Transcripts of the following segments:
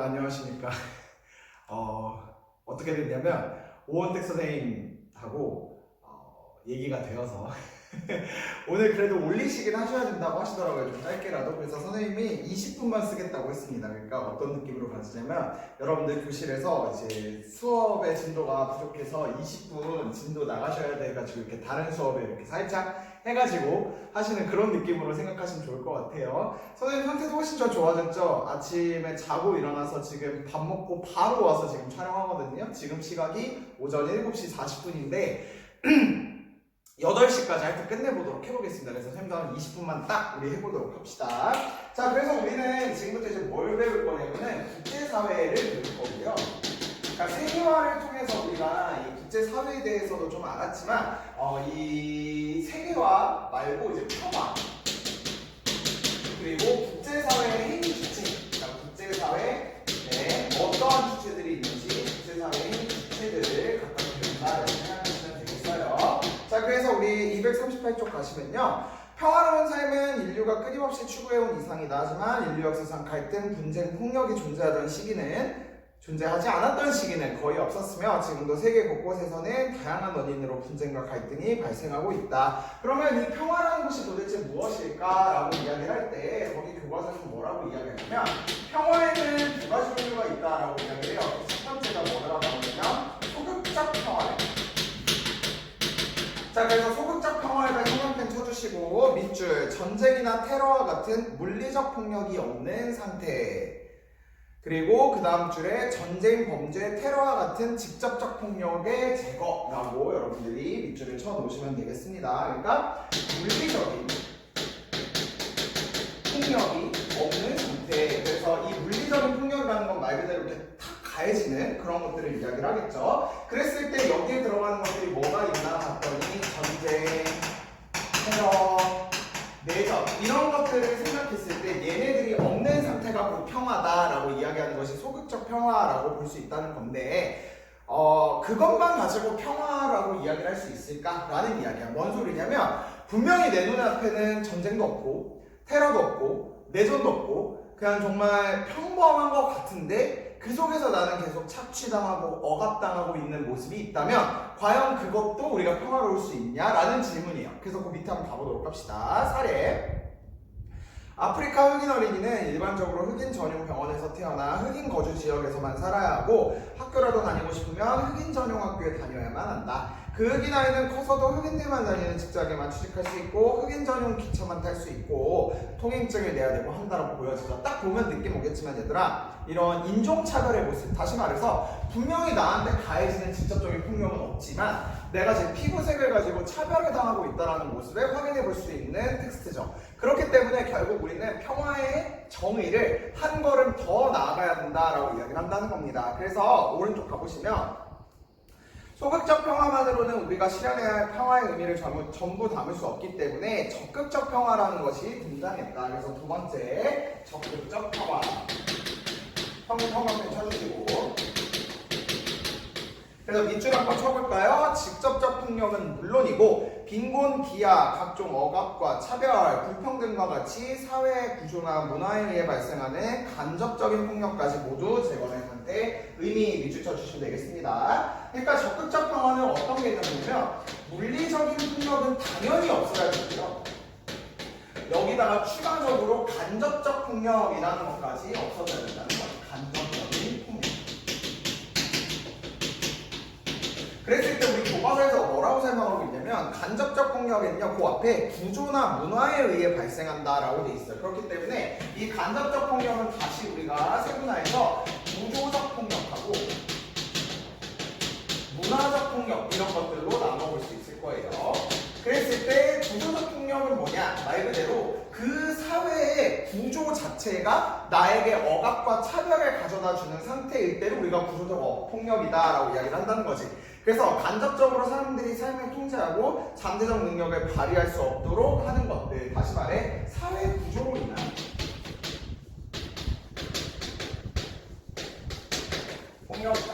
안녕하십니까. 어떻게 됐냐면 오원택 선생님하고 얘기가 되어서 오늘 그래도 올리시긴 하셔야 된다고 하시더라고요. 좀 짧게라도. 그래서 선생님이 20분만 쓰겠다고 했습니다. 그러니까 어떤 느낌으로 가지냐면 여러분들 교실에서 이제 수업의 진도가 부족해서 20분 진도 나가셔야 돼가지고 이렇게 다른 수업에 이렇게 살짝 해가지고 하시는 그런 느낌으로 생각하시면 좋을 것 같아요. 선생님 상태도 훨씬 더 좋아졌죠? 아침에 자고 일어나서 지금 밥 먹고 바로 와서 지금 촬영하거든요. 지금 시각이 오전 7시 40분인데 8시까지 하여튼 끝내보도록 해보겠습니다. 그래서 선생님도 한 20분만 딱 우리 해보도록 합시다. 자, 그래서 우리는 지금부터 이제 뭘 배울 거냐면은 국제사회를 배울 거고요. 그러니까 세계화를 통해서 우리가 이 국제사회에 대해서도 좀 알았지만 이 세계화 말고 이제 평화 그리고 국제사회의 행위 주체, 그러니까 국제사회에 어떠한 주체들이 있는지 국제사회의 행위 주체들을 각각 배운다라고 생각하시면 되겠어요. 자, 그래서 우리 238쪽 가시면요. 평화로운 삶은 인류가 끊임없이 추구해온 이상이다. 하지만 인류 역사상 갈등, 분쟁, 폭력이 존재하지 않았던 시기는 거의 없었으며 지금도 세계 곳곳에서는 다양한 원인으로 분쟁과 갈등이 발생하고 있다. 그러면 이 평화라는 것이 도대체 무엇일까라고 이야기를 할 때 거기 교과서에서 뭐라고 이야기하냐면 평화에는 두 가지 종류가 있다라고 이야기를 해요. 첫 번째가 뭐라고 하냐면 소극적 평화래. 자, 그래서 소극적 평화에다 형광펜 쳐주시고 밑줄 전쟁이나 테러와 같은 물리적 폭력이 없는 상태. 그리고 그 다음 줄에 전쟁, 범죄, 테러와 같은 직접적 폭력의 제거라고 여러분들이 밑줄을 쳐 놓으시면 되겠습니다. 그러니까 물리적인 폭력이 없는 상태. 그래서 이 물리적인 폭력이라는 건 말 그대로 이렇게 탁 가해지는 그런 것들을 이야기를 하겠죠. 그랬을 때 여기에 들어가는 것들이 뭐가 있나 봤더니 전쟁, 테러, 내전 이런 것들을 생각했을 때 얘네들이 없는 상태가 곧 평화다라고 이야기하는 것이 소극적 평화라고 볼 수 있다는 건데 그것만 가지고 평화라고 이야기를 할 수 있을까라는 이야기야. 뭔 소리냐면 분명히 내 눈앞에는 전쟁도 없고 테러도 없고 내전도 없고 그냥 정말 평범한 것 같은데 그 속에서 나는 계속 착취당하고 억압당하고 있는 모습이 있다면 과연 그것도 우리가 평화로울 수 있냐라는 질문이에요. 그래서 그 밑에 한번 가보도록 합시다. 사례. 아프리카 흑인 어린이는 일반적으로 흑인 전용 병원에서 태어나 흑인 거주 지역에서만 살아야 하고 학교라도 다니고 싶으면 흑인 전용 학교에 다녀야만 한다. 그 흑인 아이는 커서도 흑인들만 다니는 직장에만 취직할 수 있고 흑인 전용 기차만 탈 수 있고 통행증을 내야 되고 한다라고 보여지죠. 딱 보면 느낌 오겠지만 얘들아 이런 인종차별의 모습, 다시 말해서 분명히 나한테 가해지는 직접적인 폭력은 없지만 내가 제 피부색을 가지고 차별을 당하고 있다는 모습을 확인해 볼 수 있는 텍스트죠. 그렇기 때문에 결국 우리는 평화의 정의를 한 걸음 더 나아가야 된다라고 이야기를 한다는 겁니다. 그래서 오른쪽 가보시면 소극적 평화만으로는 우리가 실현해야 할 평화의 의미를 전부 담을 수 없기 때문에 적극적 평화라는 것이 등장했다. 그래서 두 번째 적극적 평화. 형광펜 쳐주시고. 그래서 밑줄 한번 쳐볼까요? 직접적 폭력은 물론이고 빈곤, 비하, 각종 억압과 차별, 불평등과 같이 사회 구조나 문화에 의해 발생하는 간접적인 폭력까지 모두 제거된 상태. 의미 밑줄 쳐주시면 되겠습니다. 그러니까 적극적 평화는 어떤 게 있냐면 물리적인 폭력은 당연히 없어야 되고요. 여기다가 추가적으로 간접적 폭력이라는 것까지 없어져야 된다는 거죠. 간접적인 폭력. 그랬을 때 우리 교과서에서 뭐라고 설명하고 있냐면 간접적 폭력에는요 그 앞에 구조나 문화에 의해 발생한다라고 돼 있어요. 그렇기 때문에 이 간접적 폭력은 다시 우리가 세분화해서 구조적 폭력하고 문화적 폭력 이런 것들로 나눠볼 수 있을 거예요. 그랬을 때 구조적 폭력은 뭐냐? 말 그대로 그 사회의 구조 자체가 나에게 억압과 차별을 가져다주는 상태일 때를 우리가 구조적 폭력이다라고 이야기를 한다는 거지. 그래서 간접적으로 사람들이 삶을 통제하고 잠재적 능력을 발휘할 수 없도록 하는 것들, 다시 말해 사회 구조로 인한 폭력이다.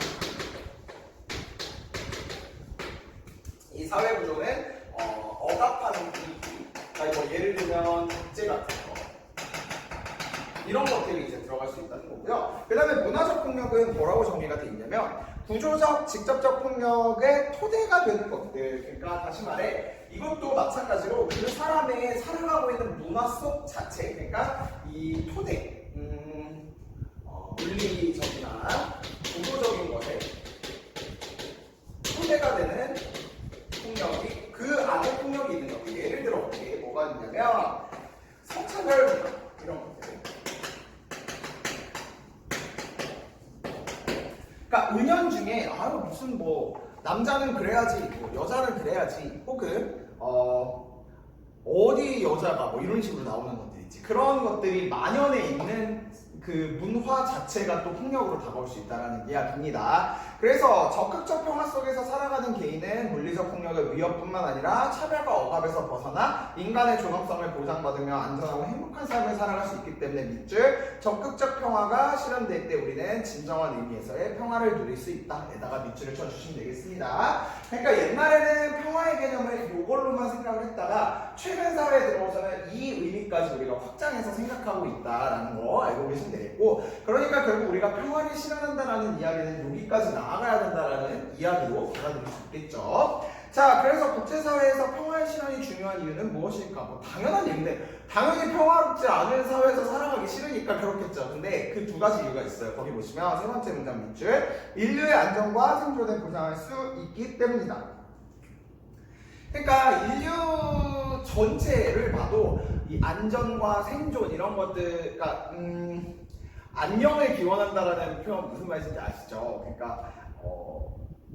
이 사회 구조는 억압하는 분위기, 뭐 예를 들면 독재 같은 거 이런 것들이 이제 들어갈 수 있다는 거고요. 그 다음에 문화적 폭력은 뭐라고 정의가 되어 있냐면 구조적, 직접적 폭력의 토대가 되는 것들. 그러니까 다시 말해 이것도 마찬가지로 그 사람의 살아가고 있는 문화 속 자체, 그러니까 이 토대, 물리적이나 구조적인 것에 토대가 되는 폭력이 그 안에 폭력이 있는 거고, 예를 들어 어떻게 뭐가 있냐면 성차별 이런 것들. 그러니까 은연중에 무슨 뭐 남자는 그래야지, 뭐 여자는 그래야지, 혹은 어디 여자가 뭐 이런 식으로 나오는 것들 있지. 그런 것들이 만연해 있는 그 문화 자체가 또 폭력으로 다가올 수 있다는 이야기입니다. 그래서 적극적 평화 속에서 살아가는 개인은 물리적 폭력의 위협뿐만 아니라 차별과 억압에서 벗어나 인간의 존엄성을 보장받으며 안전하고 행복한 삶을 살아갈 수 있기 때문에 밑줄 적극적 평화가 실현될 때 우리는 진정한 의미에서의 평화를 누릴 수 있다. 에다가 밑줄을 쳐주시면 되겠습니다. 그러니까 옛날에는 평화의 개념을 이걸로만 생각을 했다가 최근 사회에 들어오서는 이 의미까지 우리가 확장해서 생각하고 있다라는 거 알고 계시면 되겠고, 그러니까 결국 우리가 평화를 실현한다라는 이야기는 여기까지 나아가야 된다라는 이야기로 받아들일 수 있겠죠. 자, 그래서 국제사회에서 평화의 실현이 중요한 이유는 무엇일까? 뭐 당연한 얘기인데 당연히 평화롭지 않은 사회에서 살아가기 싫으니까 그렇겠죠. 근데 그 두 가지 이유가 있어요. 거기 보시면 세 번째 문장 밑줄, 인류의 안전과 생존을 보장할 수 있기 때문이다. 그러니까 인류 전체를 봐도 이 안전과 생존 이런 것들, 그러니까 안녕을 기원한다라는 표현 무슨 말인지 아시죠? 그러니까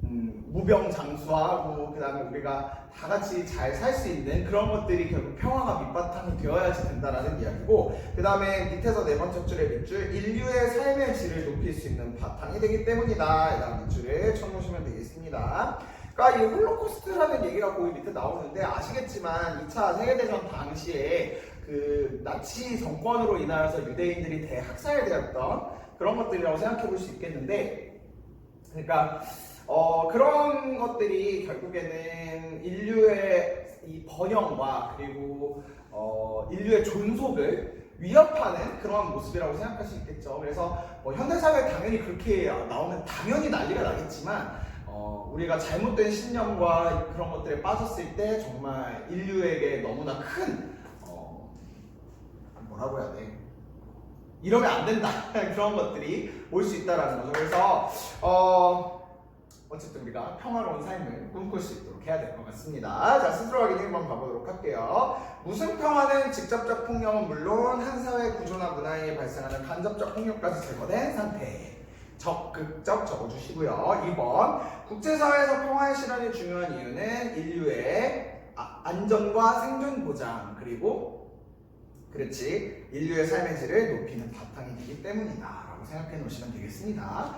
무병장수하고 그다음에 우리가 다 같이 잘 살 수 있는 그런 것들이 결국 평화가 밑바탕이 되어야지 된다라는 이야기고, 그다음에 밑에서 네 번째 줄의 밑줄, 인류의 삶의 질을 높일 수 있는 바탕이 되기 때문이다. 이런 밑줄을 쳐놓으시면 되겠습니다. 그러니까 이 홀로코스트라는 얘기가 거기 밑에 나오는데 아시겠지만 2차 세계대전 당시에 그 나치 정권으로 인하여서 유대인들이 대학살되었던 그런 것들이라고 생각해 볼 수 있겠는데, 그러니까 그런 것들이 결국에는 인류의 이 번영과 그리고 인류의 존속을 위협하는 그런 모습이라고 생각할 수 있겠죠. 그래서 뭐 현대사회에 당연히 그렇게 나오면 당연히 난리가 나겠지만 우리가 잘못된 신념과 그런 것들에 빠졌을 때 정말 인류에게 너무나 큰 뭐라고 해야 돼? 이러면 안 된다. 그런 것들이 올 수 있다라는 거죠. 그래서 어쨌든 우리가 평화로운 삶을 꿈꿀 수 있도록 해야 될 것 같습니다. 자, 스스로 확인 한번 가보도록 할게요. 무슨 평화는 직접적 폭력은 물론 한 사회 구조나 문화에 발생하는 간접적 폭력까지 제거된 상태. 적극적 적어주시고요. 2번, 국제사회에서 평화의 실현이 중요한 이유는 인류의 안전과 생존 보장, 그리고 그렇지, 인류의 삶의 질을 높이는 바탕이 되기 때문이다 라고 생각해 놓으시면 되겠습니다.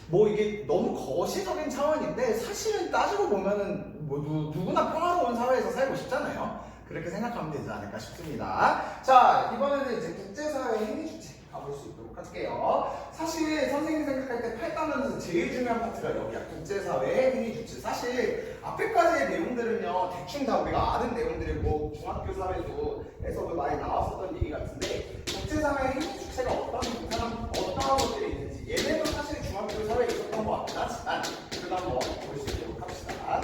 뭐 이게 너무 거시적인 차원인데 사실은 따지고 보면은 뭐 누구나 평화로운 사회에서 살고 싶잖아요. 그렇게 생각하면 되지 않을까 싶습니다. 자, 이번에는 이제 국제사회의 행위 주체 가볼 수 있도록 할게요. 사실 선생님이 생각할 때 8단원에서 제일 중요한 파트가 여기야. 국제사회의 행위 주체. 사실 앞에까지의 내용들은요 대충 다 우리가 아는 내용들이고 중학교 사회에서도 많이 나왔었던 얘기 같은데, 국제사회의 행위 주체가 어떤 것들이 있는지 얘네도 사실 중학교 사회에 있었던 것 같긴 하지만 그래도 한번 볼 수 있도록 합시다.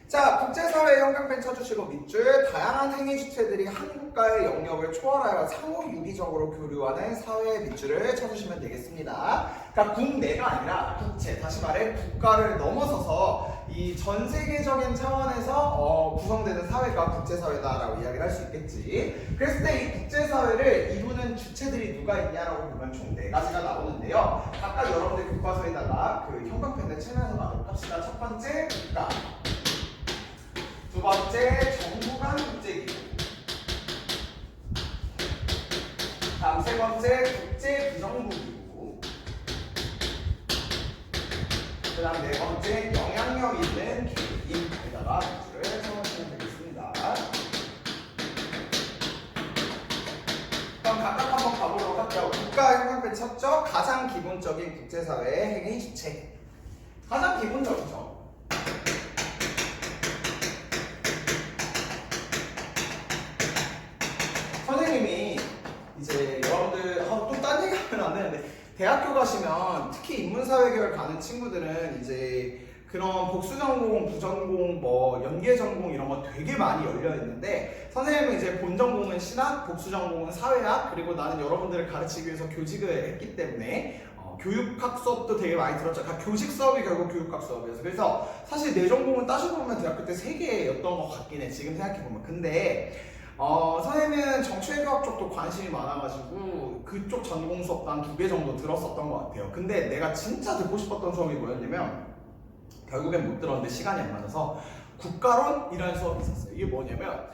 자, 국제사회 형광펜 쳐주시고 밑줄, 다양한 행위 주체들이 한 국가의 영역을 초월하여 상호 유기적으로 교류하는 사회의 밑줄을 쳐주시면 되겠습니다. 그러니까 국내가 아니라 국제, 다시 말해 국가를 넘어서서 이 전 세계적인 차원에서 구성되는 사회가 국제사회다라고 이야기를 할 수 있겠지. 그랬을 때 이 국제사회를 이루는 주체들이 누가 있냐라고 보면 총 4가지가 나오는데요. 각각 여러분들 교과서에다가 그 형광펜을 치면서 가도록 합시다. 첫 번째, 국가. 두 번째, 정부 간 국제기구. 다음 세 번째, 국제 비정부기구. 그 다음 네 번째, 영향력 있는 개인에다가 밑줄을 쳐주시면 되겠습니다. 그럼 각각 한번 가보도록 할게요. 국가 형광펜 쳤죠? 가장 기본적인 국제사회의 행위 주체. 가장 기본적이죠. 선생님이 이제 여러분들 또 딴 얘기 하면 안 되는데 대학교 가시면 특히 인문사회계열 가는 친구들은 이제 그런 복수전공, 부전공, 뭐 연계전공 이런 거 되게 많이 열려 있는데 선생님은 이제 본전공은 신학, 복수전공은 사회학, 그리고 나는 여러분들을 가르치기 위해서 교직을 했기 때문에 교육학 수업도 되게 많이 들었죠. 그러니까 교직 수업이 결국 교육학 수업이어서 그래서 사실 내 전공은 따지고 보면 대학교 때 3개였던 것 같긴 해. 지금 생각해보면. 근데 선생님은 정치외교학 쪽도 관심이 많아가지고 그쪽 전공 수업도 한 2개 정도 들었었던 것 같아요. 근데 내가 진짜 듣고 싶었던 수업이 뭐였냐면 결국엔 못 들었는데 시간이 안 맞아서 국가론이라는 수업이 있었어요. 이게 뭐냐면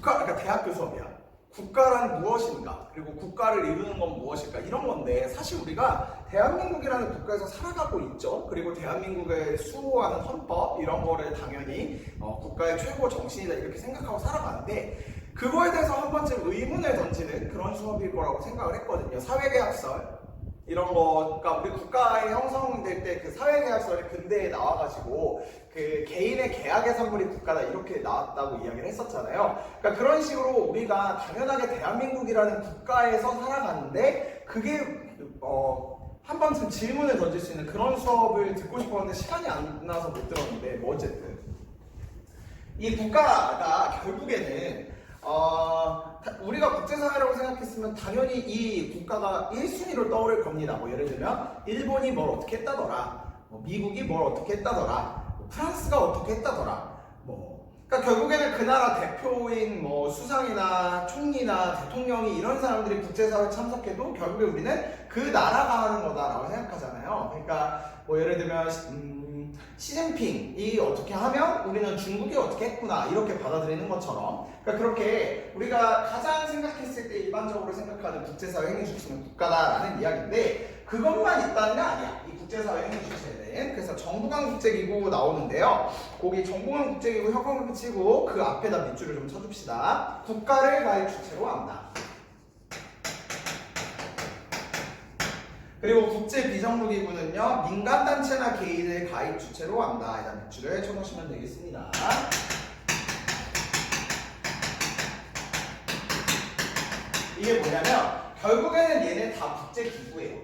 그러니까 대학교 수업이야. 국가란 무엇인가, 그리고 국가를 이루는 건 무엇일까, 이런 건데 사실 우리가 대한민국이라는 국가에서 살아가고 있죠. 그리고 대한민국의 수호하는 헌법 이런 거를 당연히 국가의 최고 정신이다 이렇게 생각하고 살아가는데 그거에 대해서 한 번쯤 의문을 던지는 그런 수업일 거라고 생각을 했거든요. 사회계약설 이런 거가 우리 국가에 형성될 때 그 사회계약설이 근대에 나와가지고 그 개인의 계약의 선물이 국가다 이렇게 나왔다고 이야기를 했었잖아요. 그러니까 그런 식으로 우리가 당연하게 대한민국이라는 국가에서 살아가는데 그게 한 번쯤 질문을 던질 수 있는 그런 수업을 듣고 싶었는데 시간이 안 나서 못 들었는데 뭐 어쨌든 이 국가가 결국에는 우리가 국제사회라고 생각했으면 당연히 이 국가가 1순위로 떠오를 겁니다. 뭐 예를 들면 일본이 뭘 어떻게 했다더라, 뭐 미국이 뭘 어떻게 했다더라, 뭐 프랑스가 어떻게 했다더라. 그러니까 결국에는 그 나라 대표인 뭐 수상이나 총리나 대통령이 이런 사람들이 국제사회에 참석해도 결국에 우리는 그 나라가 하는 거다라고 생각하잖아요. 그러니까 뭐 예를 들면 시진핑이 어떻게 하면 우리는 중국이 어떻게 했구나 이렇게 받아들이는 것처럼, 그러니까 그렇게 우리가 가장 생각했을 때 일반적으로 생각하는 국제사회 행위 주체는 국가다라는 이야기인데 그것만 있다는 게 아니야. 이 국제사회 행위 주체는. 그래서 정부간 국제기구 나오는데요. 거기 정부간 국제기구 협약을 치고 그 앞에다 밑줄을 좀 쳐줍시다. 국가를 가입 주체로 한다. 그리고 국제 비정부기구는요, 민간단체나 개인을 가입 주체로 한다. 일단 밑줄을 쳐놓으시면 되겠습니다. 이게 뭐냐면 결국에는 얘네 다 국제기구예요.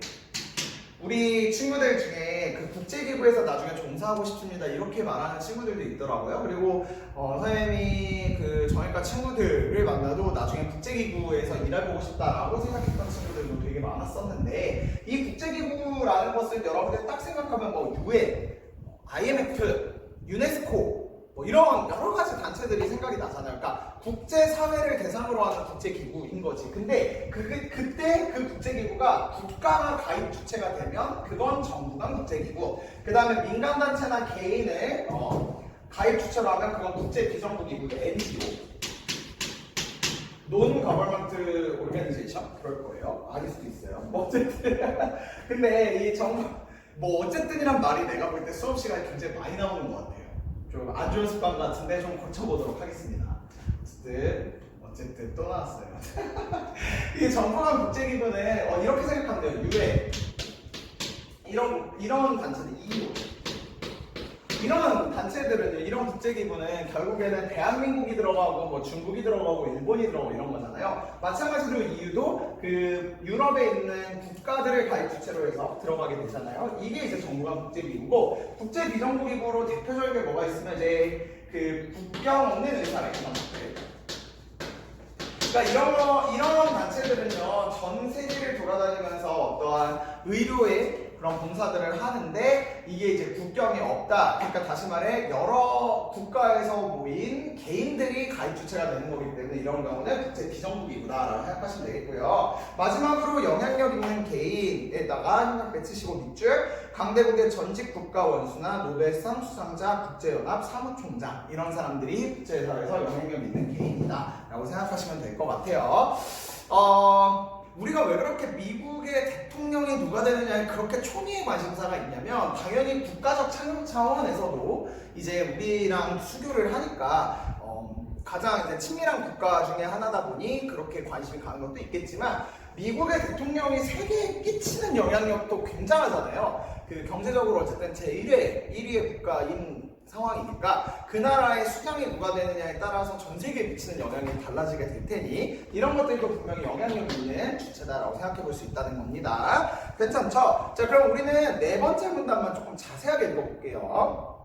우리 친구들 중에 그 국제기구에서 나중에 종사하고 싶습니다 이렇게 말하는 친구들도 있더라고요. 그리고 선생님이 그 정외과 친구들을 만나도 나중에 국제기구에서 일해보고 싶다라고 생각했던 친구들도 되게 많았었는데 이 국제기구라는 것을 여러분들 딱 생각하면 뭐 UN, IMF, 유네스코 뭐 이런 여러 가지 단체들이 생각이 나잖아요. 그러니까 국제사회를 대상으로 하는 국제기구인 거지. 근데 그때 그 국제기구가 국가가 가입 주체가 되면 그건 정부간 국제기구. 그 다음에 민간단체나 개인을 가입 주체로 하면 그건 국제비정부기구, NGO. Non-Government Organization? 그럴 거예요. 아닐 수도 있어요. 뭐 어쨌든. 근데 이 정부, 뭐 어쨌든이란 말이 내가 볼 때 수업 시간에 굉장히 많이 나오는 것 같아요. 좀 안 좋은 습관 같은데 좀 고쳐보도록 하겠습니다. 어쨌든 또 나왔어요. 이 정부간 국제기구는 이렇게 생각하면 돼요. UN 이런 단체들, EU 이런 단체들은 이런 국제기구는 결국에는 대한민국이 들어가고 뭐 중국이 들어가고 일본이 들어가고 이런 거잖아요. 마찬가지로 EU도 그 유럽에 있는 국가들을 가입 주체로 해서 들어가게 되잖아요. 이게 이제 정부간 국제기구고 국제비정부기구로 대표적인 게 뭐가 있으면 이제 그 국경 없는 의사회 이런 것들. 그러니까 이런 단체들은요 전 세계를 돌아다니면서 어떠한 의료의 그런 봉사들을 하는데 이게 이제 국경이 없다. 그러니까 다시 말해 여러 국가에서 모인 개인들이 가입 주체가 되는 거기 때문에 이런 경우는 국제 비정부기구다라고 생각하시면 되겠고요. 마지막으로 영향력 있는 개인에다가 협력 맺히시고 밑줄 강대국의 전직 국가 원수나 노벨상 수상자, 국제연합 사무총장 이런 사람들이 국제사회에서 영향력 있는 개인이다라고 생각하시면 될 것 같아요. 우리가 왜 그렇게 미국의 대통령이 누가 되느냐에 그렇게 초미의 관심사가 있냐면 당연히 국가적 차원에서도 이제 우리랑 수교를 하니까 가장 이제 친밀한 국가 중에 하나다 보니 그렇게 관심이 가는 것도 있겠지만 미국의 대통령이 세계에 끼치는 영향력도 굉장하잖아요. 그 경제적으로 어쨌든 제1위의 국가인 상황이니까 그 나라의 수장이 누가 되느냐에 따라서 전 세계에 미치는 영향이 달라지게 될 테니 이런 것들도 분명히 영향력 있는 주체다라고 생각해 볼 수 있다는 겁니다. 괜찮죠? 자, 그럼 우리는 네 번째 문단만 조금 자세하게 읽어볼게요.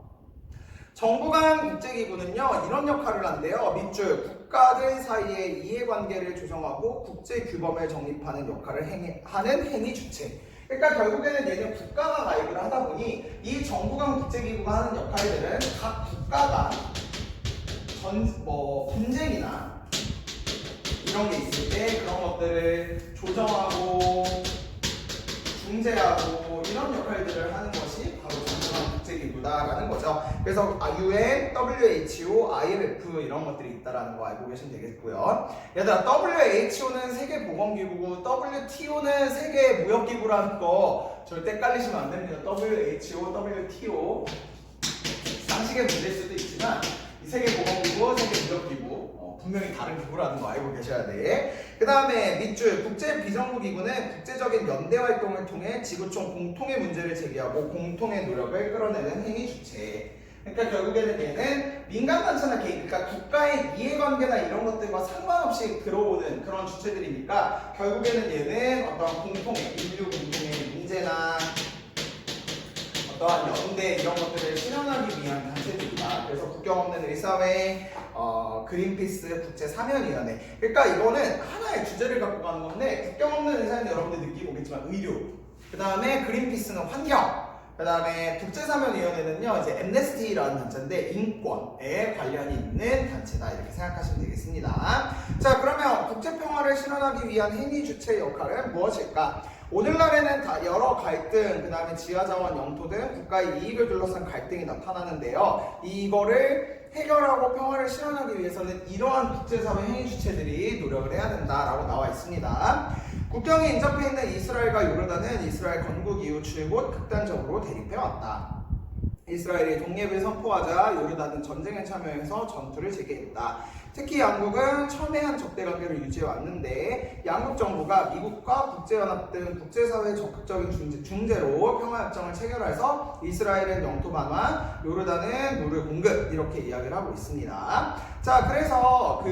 정부 간 국제기구는요 이런 역할을 한대요. 밑줄 국가들 사이의 이해관계를 조정하고 국제규범을 정립하는 역할을 하는 행위 주체. 그러니까 결국에는 얘는 국가가 가입을 하다 보니 이 정부 간 국제기구가 하는 역할들은 각 국가가 분쟁이나 이런 게 있을 때 그런 것들을 조정하고 중재하고 이런 역할들을 하는 것이 바로 정부간 국제기구다라는 거죠. 그래서 UN, WHO, IMF 이런 것들이 있다라는 거 알고 계시면 되겠고요. 얘들아, WHO는 세계보건기구고 WTO는 세계무역기구라는 거 절대 헷갈리시면 안 됩니다. WHO, WTO 상식의 문제일 수도 있지만 이 세계보건기구, 세계무역기구 분명히 다른 기구라는 거 알고 계셔야 돼. 그 다음에 밑줄 국제비정부기구는 국제적인 연대 활동을 통해 지구촌 공통의 문제를 제기하고 공통의 노력을 끌어내는 행위 주체. 그러니까 결국에는 얘는 민간단체나 개인, 그러니까 국가의 이해관계나 이런 것들과 상관없이 들어오는 그런 주체들이니까 결국에는 얘는 어떤 공통의, 인류 공통의 문제나 어떠한 연대 이런 것들을 실현하기 위한 단체들이다. 그래서 국경 없는 의사회, 그린피스 국제사면위원회. 그러니까 이거는 하나의 주제를 갖고 가는 건데 국경 없는 의사회는 여러분들 느끼고 오겠지만 의료. 그 다음에 그린피스는 환경. 그 다음에 국제사면위원회는요 이제 엠네스티라는 단체인데 인권에 관련이 있는 단체다 이렇게 생각하시면 되겠습니다. 자, 그러면 국제평화를 실현하기 위한 행위 주체의 역할은 무엇일까? 오늘날에는 다 여러 갈등, 그 다음에 지하자원, 영토 등 국가의 이익을 둘러싼 갈등이 나타나는데요. 이거를 해결하고 평화를 실현하기 위해서는 이러한 국제사회 행위 주체들이 노력을 해야 된다라고 나와 있습니다. 국경에 인접해 있는 이스라엘과 요르단은 이스라엘 건국 이후 줄곧 극단적으로 대립해왔다. 이스라엘이 독립을 선포하자 요르단은 전쟁에 참여해서 전투를 재개했다. 특히 양국은 첨예한 적대관계를 유지해왔는데 양국 정부가 미국과 국제연합 등 국제사회 적극적인 중재로 평화협정을 체결해서 이스라엘은 영토 반환, 요르단은 물을 공급 이렇게 이야기를 하고 있습니다. 자, 그래서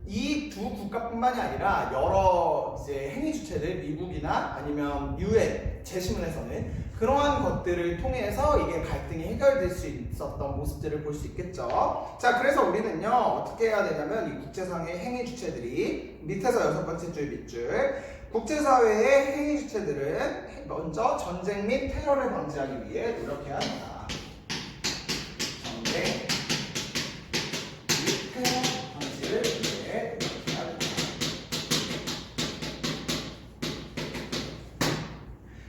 이 두 국가뿐만이 아니라 여러 이제 행위 주체들, 미국이나 아니면 UN 제시문에서는 그러한 것들을 통해서 이게 갈등이 해결될 수 있었던 모습들을 볼 수 있겠죠. 자, 그래서 우리는요 어떻게 해야 되냐면 이 국제사회의 행위 주체들이 밑에서 6번째 줄 밑줄 국제사회의 행위 주체들은 먼저 전쟁 및 테러를 방지하기 위해 노력해야 한다. 전쟁 및 테러 방지를 위해 노력해야 한다.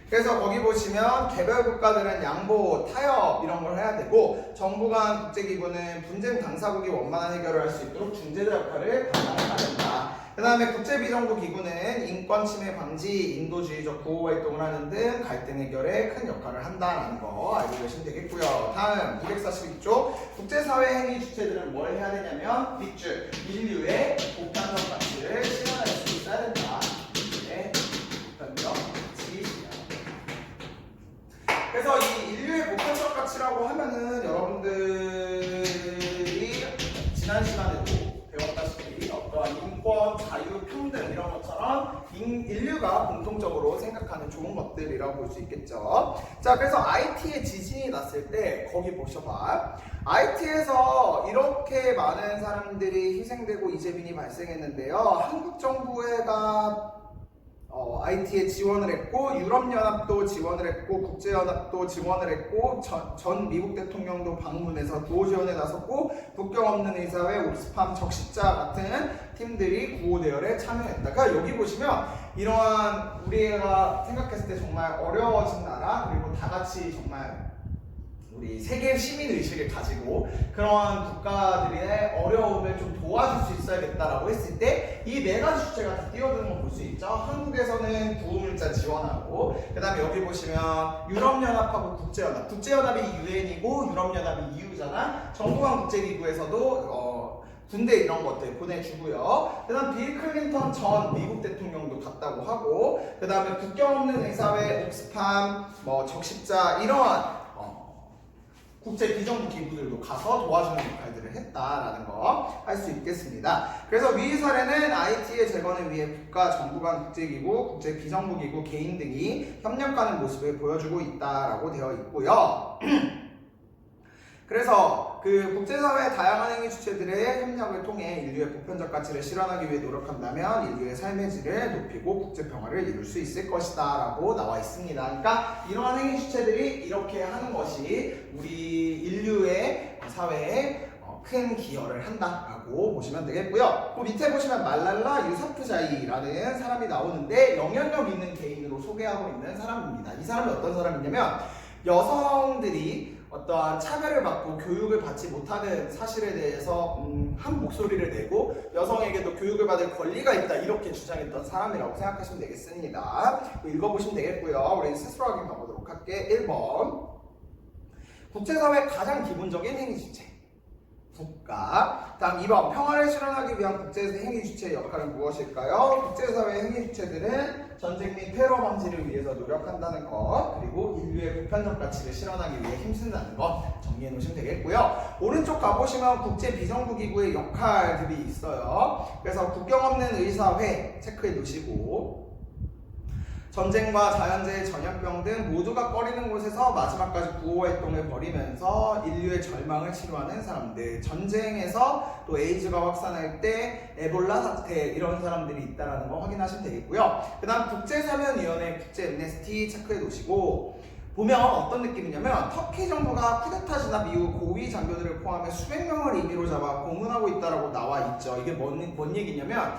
그래서 거기 보시면 개별 국가들은 양보, 타협 이런 걸 해야 되고 정부 간 국제기구는 분쟁 당사국이 원만한 해결을 할 수 있도록 중재자 역할을 감당해야 된다. 그 다음에 국제비정부기구는 인권 침해 방지, 인도주의적 구호 활동을 하는 등 갈등 해결에 큰 역할을 한다는 거 알고 계시면 되겠고요. 다음 242쪽 국제사회 행위 주체들은 뭘 해야 되냐면 밑줄 인류의 보편적 가치를 실현할 수 있어야 된다. 인류의 보편적 가치 실현. 그래서 이 인류의 보편적 가치라고 하면은 여러분들이 지난 시간에도 배웠다시피 어떠한 인권, 자유, 평등 이런 것처럼 인류가 공통적으로 생각하는 좋은 것들이라고 볼 수 있겠죠. 자, 그래서 IT에 지진이 났을 때 거기 보셔봐. IT에서 이렇게 많은 사람들이 희생되고 이재민이 발생했는데요. 한국 정부가 IT에 지원을 했고 유럽연합도 지원을 했고 국제연합도 지원을 했고 전 미국 대통령도 방문해서 구호 지원에 나섰고 국경 없는 의사회, 옥스팜, 적십자 같은 팀들이 구호 대열에 참여했다. 그러니까 여기 보시면 이러한 우리가 생각했을 때 정말 어려워진 나라 그리고 다 같이 정말 우리 세계 시민 의식을 가지고 그러한 국가들의 어려움을 좀 도와줄 수 있어야겠다라고 했을 때 이 네 가지 주체가 다 뛰어드는 걸 볼 수 있죠. 한국에서는 구호물자 지원하고 그 다음에 여기 보시면 유럽연합하고 국제연합, 국제연합이 UN이고 유럽연합이 EU잖아. 정부간 국제기구에서도 군대 이런 것들 보내주고요. 그 다음 빌 클린턴 전 미국 대통령도 갔다고 하고 그 다음에 국경 없는 의사회, 옥스팜, 적십자 이러한 국제 비정부 기구들도 가서 도와주는 역할들을 했다라는 거 할 수 있겠습니다. 그래서 위 사례는 IT의 재건을 위해 국가, 정부 간 국제기구, 국제 비정부 기구, 개인 등이 협력하는 모습을 보여주고 있다라고 되어 있고요. 그래서 그 국제사회의 다양한 행위 주체들의 협력을 통해 인류의 보편적 가치를 실현하기 위해 노력한다면 인류의 삶의 질을 높이고 국제 평화를 이룰 수 있을 것이다 라고 나와 있습니다. 그러니까 이러한 행위 주체들이 이렇게 하는 것이 우리 인류의 사회에 큰 기여를 한다라고 보시면 되겠고요. 그 밑에 보시면 말랄라 유사프자이라는 사람이 나오는데 영향력 있는 개인으로 소개하고 있는 사람입니다. 이 사람이 어떤 사람이냐면 여성들이 어떠한 차별을 받고 교육을 받지 못하는 사실에 대해서 한 목소리를 내고 여성에게도 교육을 받을 권리가 있다 이렇게 주장했던 사람이라고 생각하시면 되겠습니다. 읽어보시면 되겠고요. 우리 스스로 확인 가보도록 할게. 1번 국제사회의 가장 기본적인 행위 주체 국가. 다음 2번 평화를 실현하기 위한 국제 행위 주체의 역할은 무엇일까요? 국제사회 행위 주체들은 전쟁 및 테러 방지를 위해서 노력한다는 것, 그리고 인류의 보편적 가치를 실현하기 위해 힘쓴다는 것 정리해 놓으시면 되겠고요. 오른쪽 가보시면 국제 비정부 기구의 역할들이 있어요. 그래서 국경 없는 의사회 체크해 놓으시고 전쟁과 자연재해, 전염병 등 모두가 꺼리는 곳에서 마지막까지 구호활동을 벌이면서 인류의 절망을 치료하는 사람들, 전쟁에서 또 에이즈가 확산할 때 에볼라 사태 이런 사람들이 있다는 거 확인하시면 되겠고요. 그 다음 국제사면위원회 국제 엠네스티 체크해 놓으시고 보면 어떤 느낌이냐면 터키 정부가 쿠데타 진압 이후 고위 장교들을 포함해 수백 명을 임의로 잡아 고문하고 있다라고 나와 있죠. 이게 뭔 얘기냐면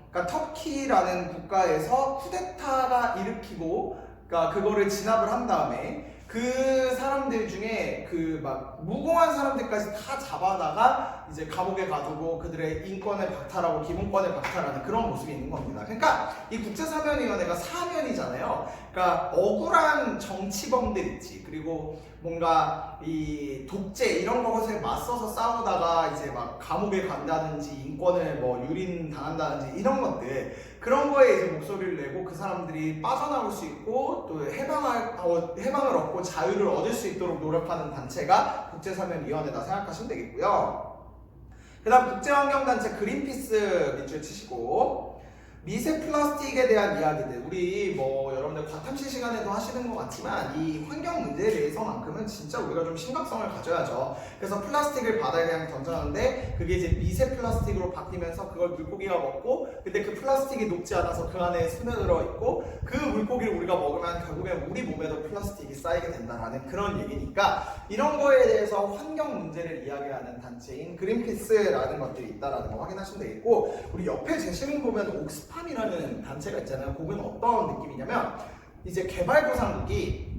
그러니까 터키라는 국가에서 쿠데타가 일으키고 그러니까 그거를 진압을 한 다음에 그 사람들 중에 그 막 무고한 사람들까지 다 잡아다가 이제 감옥에 가두고 그들의 인권을 박탈하고 기본권을 박탈하는 그런 모습이 있는 겁니다. 그러니까 이 국제사면위원회가 사면이잖아요. 그러니까 억울한 정치범들 있지. 그리고 뭔가 이 독재 이런 것에 맞서서 싸우다가 이제 막 감옥에 간다든지 인권을 뭐 유린당한다든지 이런 것들 그런 거에 이제 목소리를 내고 그 사람들이 빠져나올 수 있고 또 해방을 얻고 자유를 얻을 수 있도록 노력하는 단체가 국제사면위원회다 생각하시면 되겠고요. 그 다음 국제환경단체 그린피스 밑줄 치시고 미세 플라스틱에 대한 이야기들 우리 뭐 여러분들 과탐시 시간에도 하시는 것 같지만 이 환경 문제에 대해서만큼은 진짜 우리가 좀 심각성을 가져야죠. 그래서 플라스틱을 바다에 그냥 던져놨는데 그게 이제 미세 플라스틱으로 바뀌면서 그걸 물고기가 먹고 근데 그 플라스틱이 녹지 않아서 그 안에 스며들어 있고 그 물고기를 우리가 먹으면 결국엔 우리 몸에도 플라스틱이 쌓이게 된다라는 그런 얘기니까 이런 거에 대해서 환경 문제를 이야기하는 단체인 그린피스라는 것들이 있다라는 거 확인하시면 되겠고 우리 옆에 제시문 보면 옥스팜이라는 단체가 있잖아요. 그건 어떤 느낌이냐면 이제 개발도상국이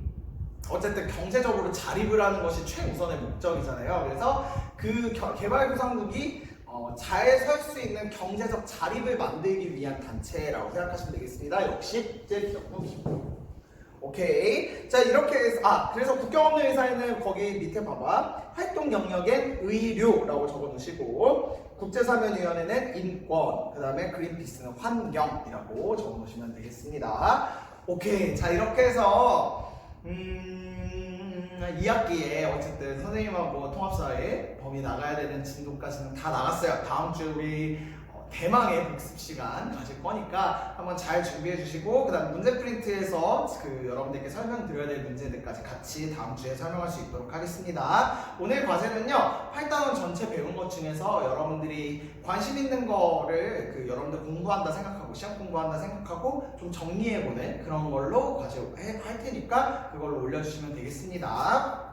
어쨌든 경제적으로 자립을 하는 것이 최우선의 목적이잖아요. 그래서 그 개발도상국이 잘 설 수 있는 경제적 자립을 만들기 위한 단체라고 생각하시면 되겠습니다. 역시 국제기업부. 오케이. 자 이렇게 해서 그래서 국경 없는 의사회는 거기 밑에 봐봐 활동 영역엔 의료라고 적어놓으시고 국제사면위원회는 인권 그 다음에 그린피스는 환경이라고 적어놓으시면 되겠습니다. 오케이. 자 이렇게 해서 2학기에 어쨌든 선생님하고 통합사회 범위 나가야 되는 진도까지는 다 나갔어요. 다음 주 우리 대망의 복습 시간 가질 거니까 한번 잘 준비해 주시고 그 다음 문제 프린트에서 그 여러분들께 설명드려야 될 문제들까지 같이 다음 주에 설명할 수 있도록 하겠습니다. 오늘 과제는요 8단원 전체 배운 것 중에서 여러분들이 관심 있는 거를 그 여러분들 공부한다 생각하고 시험 공부한다 생각하고 좀 정리해보는 그런 걸로 과제 할 테니까 그걸로 올려주시면 되겠습니다.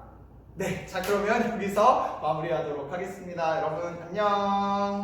네, 자 그러면 여기서 마무리하도록 하겠습니다. 여러분 안녕.